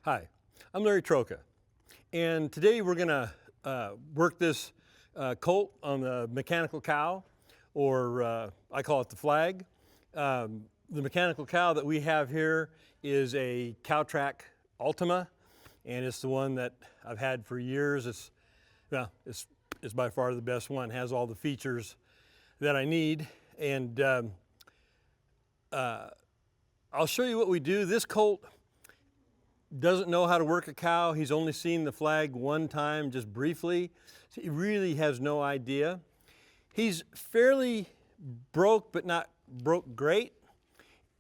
Hi, I'm Larry Trocha, and today we're going to work this colt on the mechanical cow, or I call it the flag. The mechanical cow that we have here is a CowTrac Ultima, and it's the one that I've had for years. It's by far the best one. It has all the features that I need, and I'll show you what we do. This colt doesn't know how to work a cow. He's only seen the flag one time, just briefly. So he really has no idea. He's fairly broke, but not broke great,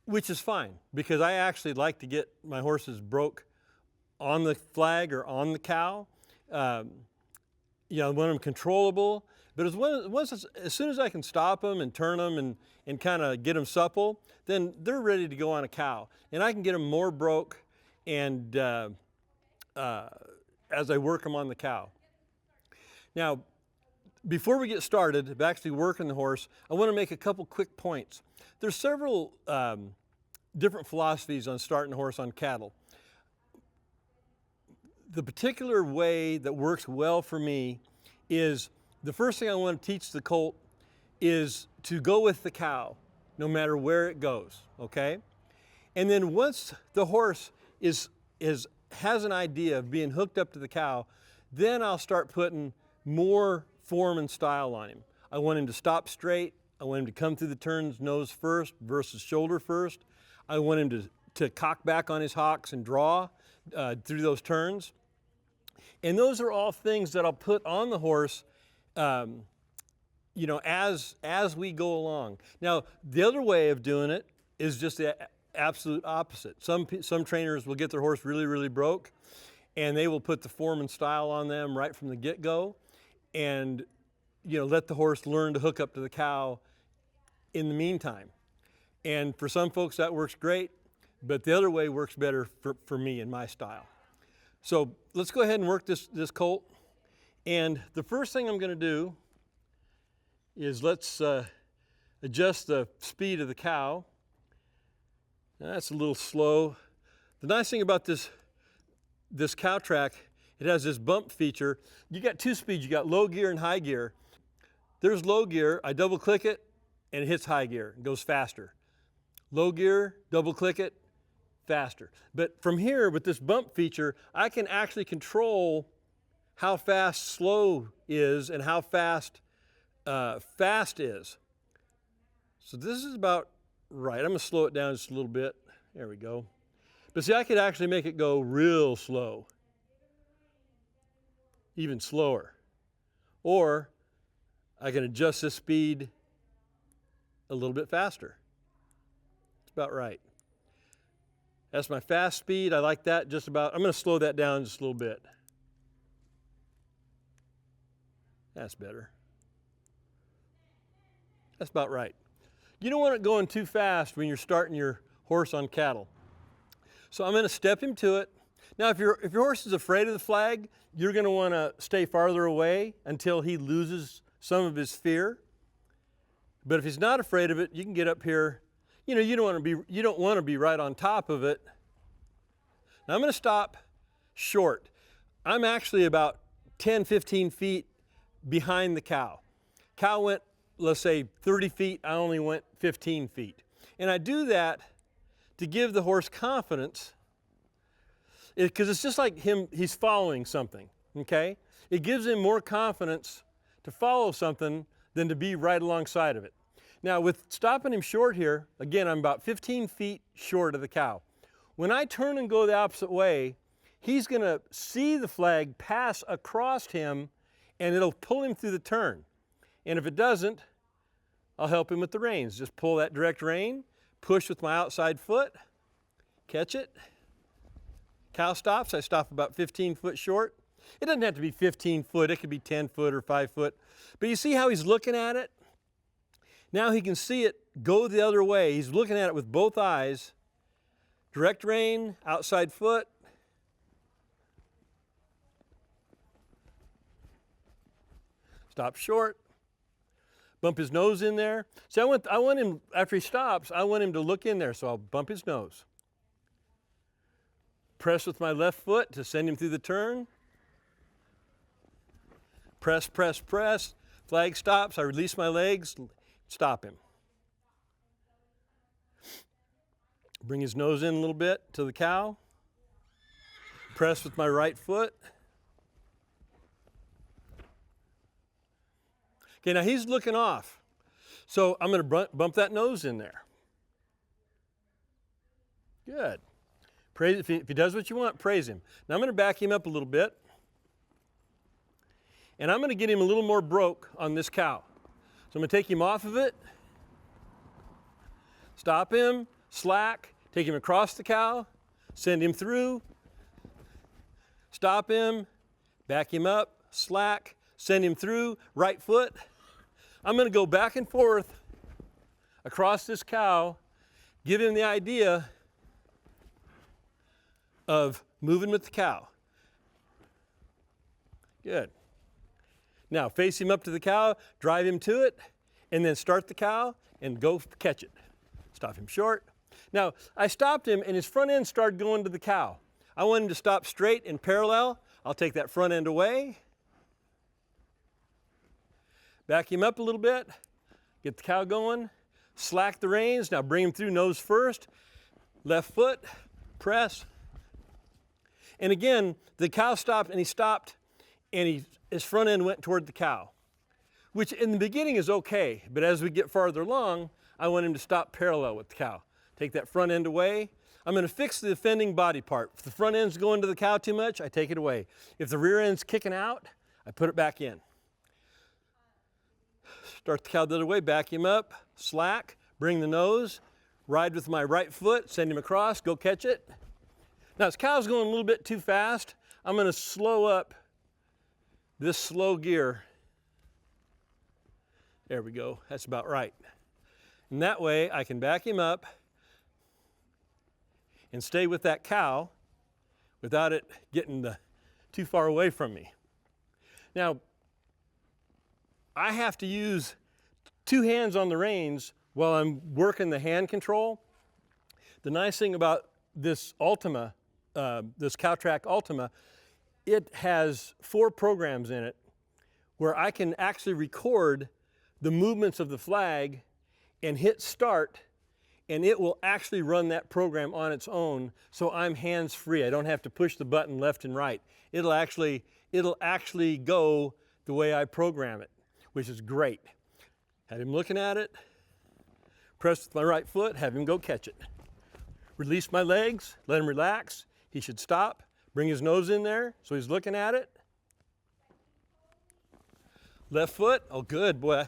which is fine because I actually like to get my horses broke on the flag or on the cow. I want them controllable, but as soon as I can stop them and turn them and kind of get them supple, then they're ready to go on a cow. And I can get them more broke and as I work them on the cow. Now, before we get started of actually working the horse, I want to make a couple quick points. There's several different philosophies on starting a horse on cattle. The particular way that works well for me is the first thing I want to teach the colt is to go with the cow, no matter where it goes, okay? And then once the horse has an idea of being hooked up to the cow, then I'll start putting more form and style on him. I want him to stop straight. I want him to come through the turns nose first versus shoulder first. I want him to cock back on his hocks and draw through those turns. And those are all things that I'll put on the horse as we go along. Now, the other way of doing it is just the absolute opposite. Some trainers will get their horse really, really broke, and they will put the form and style on them right from the get-go, and let the horse learn to hook up to the cow in the meantime. And for some folks that works great, but the other way works better for me and my style. So let's go ahead and work this colt. And the first thing I'm going to do is let's adjust the speed of the cow. Now, that's a little slow. The nice thing about this CowTrac, it has this bump feature. You got two speeds. You got low gear and high gear. There's low gear. I double click it and it hits high gear. It goes faster. Low gear, double click it, faster. But from here with this bump feature, I can actually control how fast slow is and how fast fast is. So this is about right. I'm going to slow it down just a little bit. There we go. But see, I could actually make it go real slow, even slower. Or I can adjust the speed a little bit faster. It's about right. That's my fast speed. I like that just about. I'm going to slow that down just a little bit. That's better. That's about right. You don't want it going too fast when you're starting your horse on cattle. So I'm going to step him to it. Now, if your horse is afraid of the flag, you're going to want to stay farther away until he loses some of his fear. But if he's not afraid of it, you can get up here. You don't want to be right on top of it. Now I'm going to stop short. I'm actually about 10, 15 feet behind the cow. Cow went, let's say 30 feet, I only went 15 feet. And I do that to give the horse confidence, because it's just like he's following something, okay? It gives him more confidence to follow something than to be right alongside of it. Now with stopping him short here, again, I'm about 15 feet short of the cow. When I turn and go the opposite way, he's gonna see the flag pass across him and it'll pull him through the turn. And if it doesn't, I'll help him with the reins. Just pull that direct rein, push with my outside foot, catch it. Cow stops, I stop about 15 foot short. It doesn't have to be 15 foot, it could be 10 foot or 5 foot. But you see how he's looking at it? Now he can see it go the other way. He's looking at it with both eyes. Direct rein, outside foot. Stop short. Bump his nose in there. See, I want him, after he stops, I want him to look in there, so I'll bump his nose. Press with my left foot to send him through the turn. Press, press, press. Flag stops. I release my legs, stop him. Bring his nose in a little bit to the cow. Press with my right foot. Okay, now he's looking off. So I'm going to bump that nose in there. Good. Praise, if he does what you want, praise him. Now I'm going to back him up a little bit. And I'm going to get him a little more broke on this cow. So I'm going to take him off of it. Stop him, slack, take him across the cow, send him through. Stop him, back him up, slack, send him through, right foot. I'm going to go back and forth across this cow, give him the idea of moving with the cow. Good. Now face him up to the cow, drive him to it, and then start the cow and go catch it. Stop him short. Now I stopped him and his front end started going to the cow. I want him to stop straight and parallel. I'll take that front end away. Back him up a little bit, get the cow going, slack the reins. Now bring him through nose first, left foot, press. And again, the cow stopped and he stopped and his front end went toward the cow, which in the beginning is okay, but as we get farther along, I want him to stop parallel with the cow. Take that front end away. I'm going to fix the offending body part. If the front end's going to the cow too much, I take it away. If the rear end's kicking out, I put it back in. Start the cow the other way, back him up, slack, bring the nose, ride with my right foot, send him across, go catch it. Now this cow's going a little bit too fast. I'm going to slow up this slow gear. There we go, that's about right. And that way I can back him up and stay with that cow without it getting too far away from me. Now, I have to use two hands on the reins while I'm working the hand control. The nice thing about this Ultima, this CowTrac Ultima, it has 4 programs in it where I can actually record the movements of the flag and hit start, and it will actually run that program on its own, so I'm hands-free. I don't have to push the button left and right. It'll actually go the way I program it, which is great. Have him looking at it, press with my right foot, have him go catch it. Release my legs, let him relax. He should stop, bring his nose in there so he's looking at it. Left foot, oh good, boy.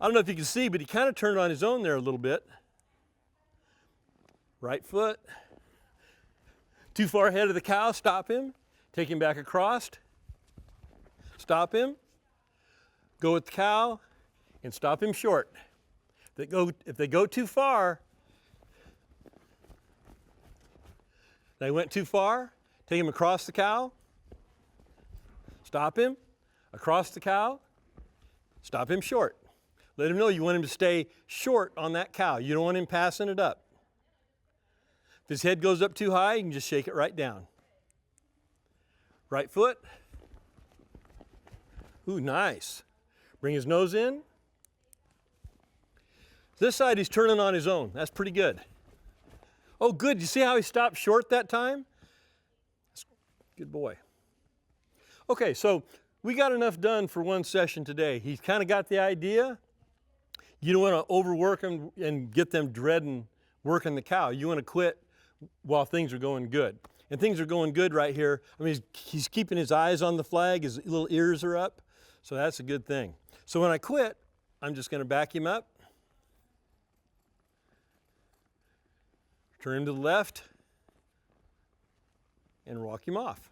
I don't know if you can see, but he kind of turned on his own there a little bit. Right foot. Too far ahead of the cow, stop him. Take him back across. Stop him. Go with the cow and stop him short. If they go too far, they went too far, take him across the cow. Stop him. Across the cow. Stop him short. Let him know you want him to stay short on that cow. You don't want him passing it up. If his head goes up too high, you can just shake it right down. Right foot. Ooh, nice. Bring his nose in. This side he's turning on his own. That's pretty good. Oh, good. You see how he stopped short that time? Good boy. Okay, so we got enough done for one session today. He's kind of got the idea. You don't want to overwork them and get them dreading working the cow. You want to quit while things are going good. And things are going good right here. I mean, he's keeping his eyes on the flag. His little ears are up. So that's a good thing. So when I quit, I'm just going to back him up. Turn him to the left. And walk him off.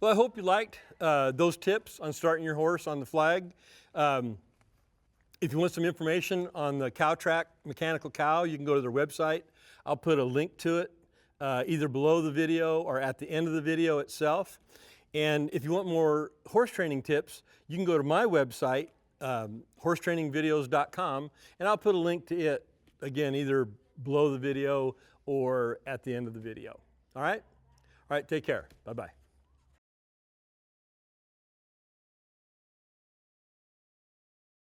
Well, I hope you liked those tips on starting your horse on the flag. If you want some information on the CowTrac mechanical cow, you can go to their website. I'll put a link to it either below the video or at the end of the video itself. And if you want more horse training tips, you can go to my website, horsetrainingvideos.com, and I'll put a link to it, again, either below the video or at the end of the video. All right? All right, take care. Bye-bye.